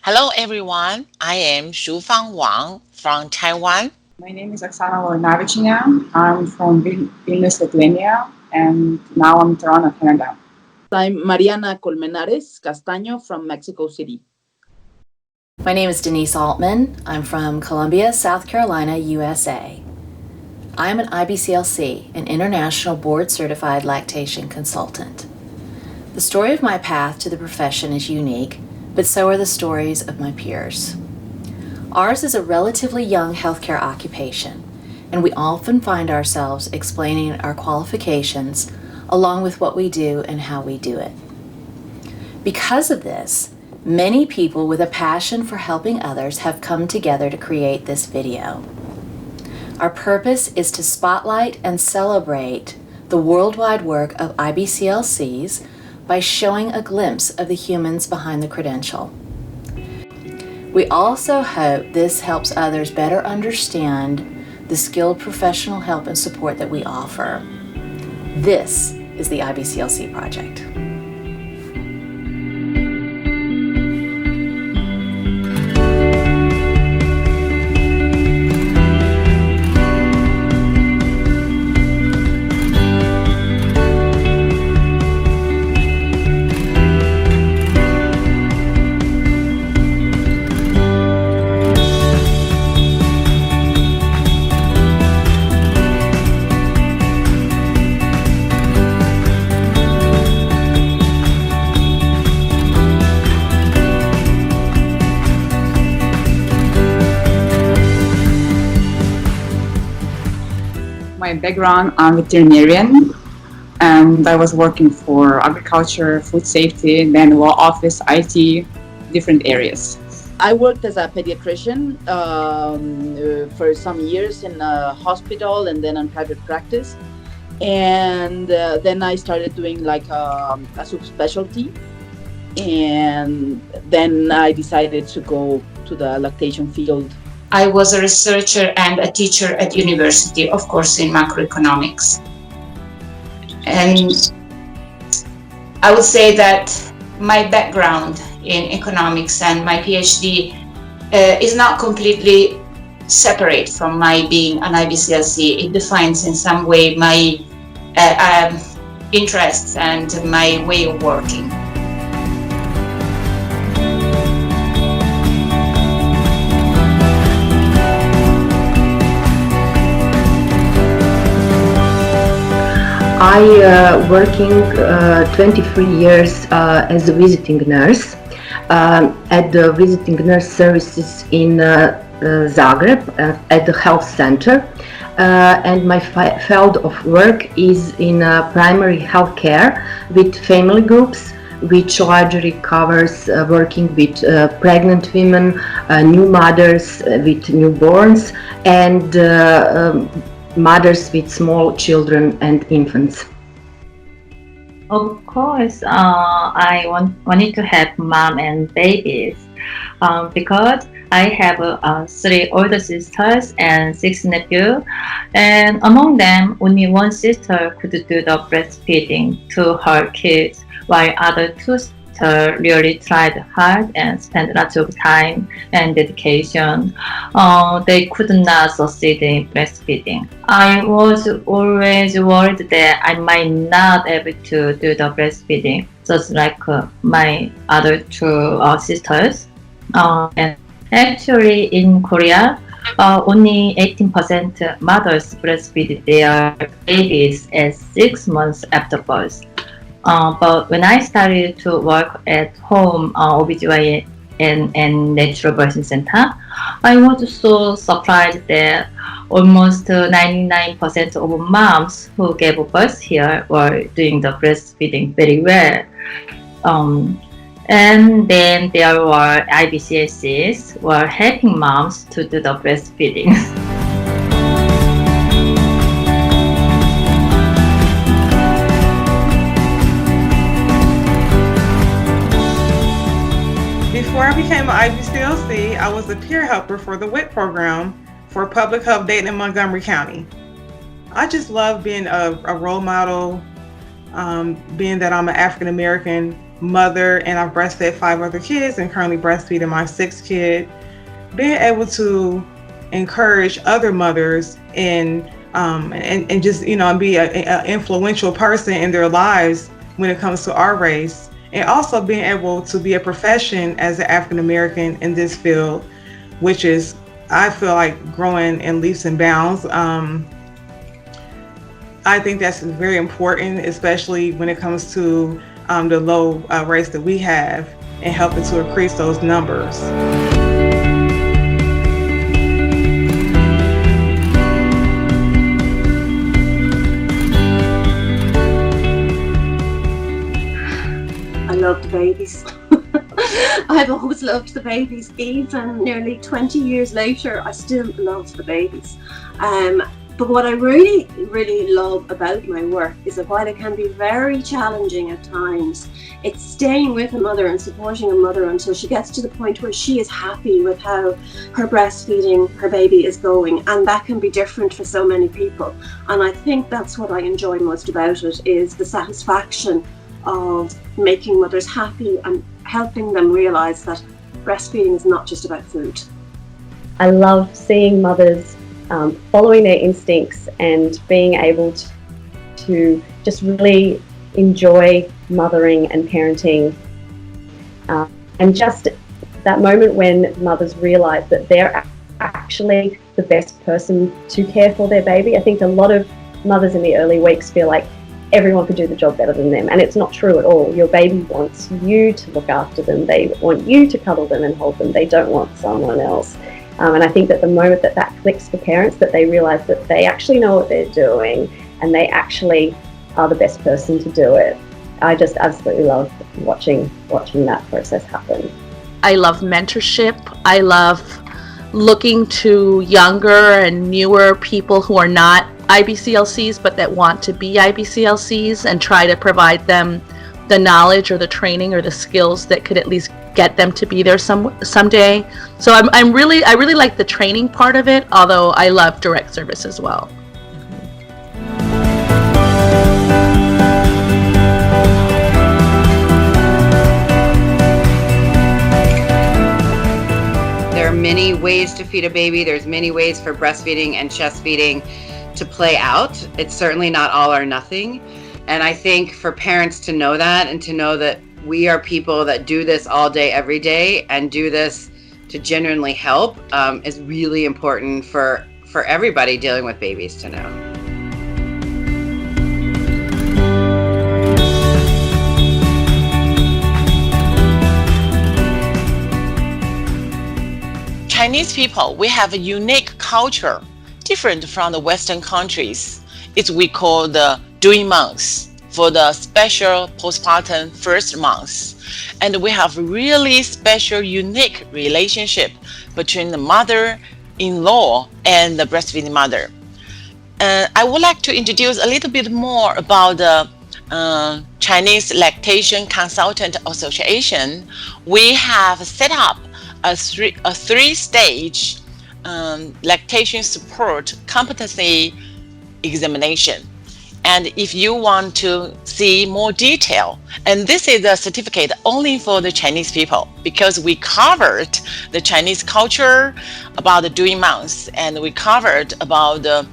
Hello everyone, I am Shufang Wang from Taiwan. My name is Oksana Lojnavichina. I'm from Vilnius, Lithuania, and now I'm in Toronto, Canada. I'm Mariana Colmenares Castaño from Mexico City. My name is Denise Altman. I'm from Columbia, South Carolina, USA. I am an IBCLC, an International Board Certified Lactation Consultant. The story of my path to the profession is unique, but so are the stories of my peers. Ours is a relatively young healthcare occupation, and we often find ourselves explaining our qualifications along with what we do and how we do it. Because of this, many people with a passion for helping others have come together to create this video. Our purpose is to spotlight and celebrate the worldwide work of IBCLCs by showing a glimpse of the humans behind the credential. We also hope this helps others better understand the skilled professional help and support that we offer. This is the IBCLC Project. My background, I'm veterinarian, and I was working for agriculture, food safety, then law office, IT, different areas. I worked as a pediatrician for some years in a hospital and then in private practice. And then I started doing like a subspecialty. And then I decided to go to the lactation field. I was a researcher and a teacher at university, of course, in macroeconomics. And I would say that my background in economics and my PhD is not completely separate from my being an IBCLC. It defines in some way my interests and my way of working. I working 23 years as a visiting nurse at the visiting nurse services in Zagreb at the health center, and my field of work is in primary health care with family groups, which largely covers working with pregnant women, new mothers with newborns, and mothers with small children and infants. Of course, I wanted to have mom and babies because I have 3 older sisters and 6 nephews, and among them, only one sister could do the breastfeeding to her kids, while other 2 sisters really tried hard and spent lots of time and dedication. They could not succeed in breastfeeding. I was always worried that I might not able to do the breastfeeding, just like my other 2 sisters. And actually, in Korea, only 18% mothers breastfeed their babies at 6 months after birth. But when I started to work at home, OBGYN and natural birthing center, I was so surprised that almost 99% of moms who gave birth here were doing the breastfeeding very well. And then there were IBCLCs were helping moms to do the breastfeeding. Before I became an IBCLC, I was a peer helper for the WIT program for Public Health Dayton and Montgomery County. I just love being a role model, being that I'm an African American mother, and I've breastfed 5 other kids and currently breastfeeding my 6th kid. Being able to encourage other mothers and just and be an influential person in their lives when it comes to our race, and also being able to be a profession as an African American in this field, which is, I feel like, growing in leaps and bounds. I think that's very important, especially when it comes to the low race that we have, and helping to increase those numbers. I love the babies. I've always loved the babies. Even nearly 20 years later, I still love the babies. But what I really, really love about my work is that while it can be very challenging at times, it's staying with a mother and supporting a mother until she gets to the point where she is happy with how her breastfeeding her baby is going. And that can be different for so many people. And I think that's what I enjoy most about it, is the satisfaction of making mothers happy and helping them realize that breastfeeding is not just about food. I love seeing mothers following their instincts and being able to just really enjoy mothering and parenting, and just that moment when mothers realize that they're actually the best person to care for their baby. I think a lot of mothers in the early weeks feel like everyone could do the job better than them, and it's not true at all. Your baby wants you to look after them. They want you to cuddle them and hold them. They don't want someone else. And I think that the moment that clicks for parents, that they realize that they actually know what they're doing and they actually are the best person to do it, I just absolutely love watching that process happen. I love mentorship. I love looking to younger and newer people who are not IBCLCs but that want to be IBCLCs, and try to provide them the knowledge or the training or the skills that could at least get them to be there someday. So I really like the training part of it, although I love direct service as well. There are many ways to feed a baby. There's many ways for breastfeeding and chest feeding to play out. It's certainly not all or nothing. And I think for parents to know that, and to know that we are people that do this all day, every day, and do this to genuinely help, is really important for everybody dealing with babies to know. Chinese people, we have a unique culture, different from the Western countries. It's we call the doing months for the special postpartum first months. And we have really special, unique relationship between the mother-in-law and the breastfeeding mother. I would like to introduce a little bit more about the Chinese Lactation Consultant Association. We have set up a three-stage lactation support competency examination. And if you want to see more detail, and this is a certificate only for the Chinese people, because we covered the Chinese culture about the doing months, and we covered about the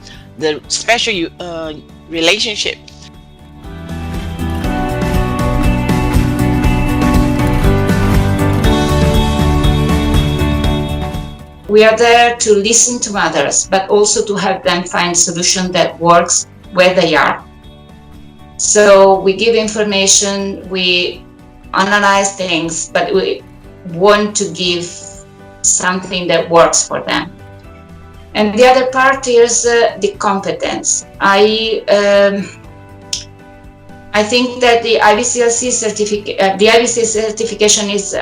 special relationship. We are there to listen to mothers, but also to help them find solution that works where they are. So we give information, we analyze things, but we want to give something that works for them. And the other part is the competence. I think that the IBCLC certification is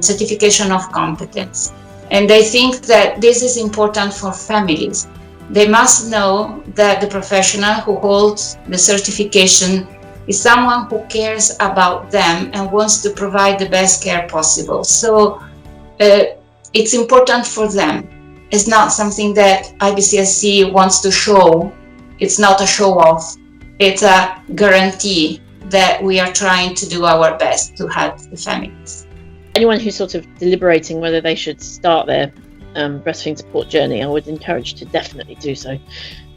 certification of competence. And I think that this is important for families. They must know that the professional who holds the certification is someone who cares about them and wants to provide the best care possible. So it's important for them. It's not something that IBCLC wants to show. It's not a show off. It's a guarantee that we are trying to do our best to help the families. Anyone who's sort of deliberating whether they should start their breastfeeding support journey, I would encourage to definitely do so.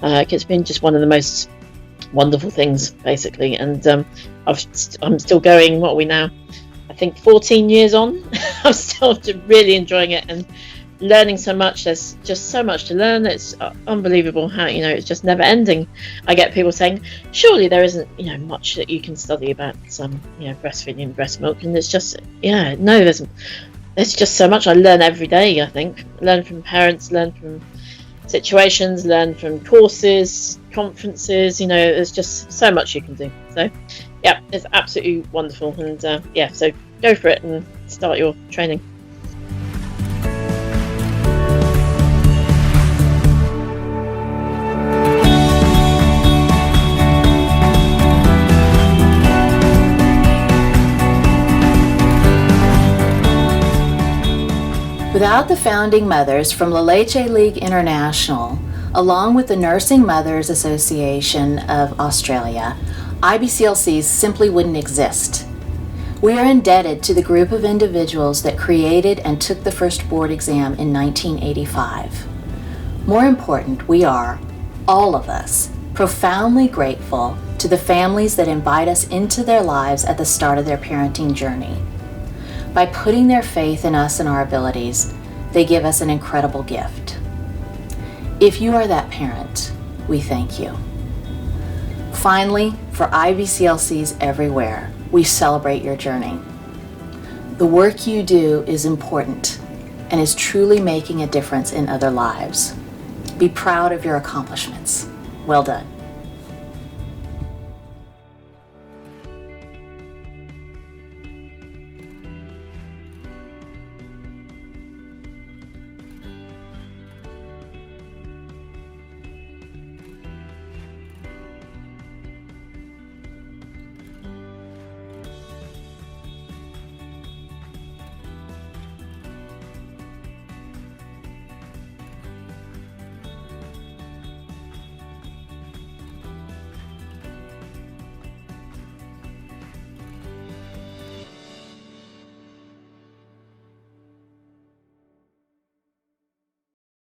It's been just one of the most wonderful things, basically, and I'm still going. What are we now? I think 14 years on. I'm still really enjoying it and learning so much. There's just so much to learn. It's unbelievable how, it's just never ending. I get people saying, surely there isn't, much that you can study about breastfeeding and breast milk, and it's just, no, there's just so much I learn every day. I think learn from parents, learn from situations, learn from courses, conferences. There's just so much you can do. So yeah, it's absolutely wonderful, and so go for it and start your training. Without the founding mothers from La Leche League International, along with the Nursing Mothers Association of Australia, IBCLCs simply wouldn't exist. We are indebted to the group of individuals that created and took the first board exam in 1985. More important, we are, all of us, profoundly grateful to the families that invite us into their lives at the start of their parenting journey. By putting their faith in us and our abilities, they give us an incredible gift. If you are that parent, we thank you. Finally, for IBCLCs everywhere, we celebrate your journey. The work you do is important and is truly making a difference in other lives. Be proud of your accomplishments. Well done.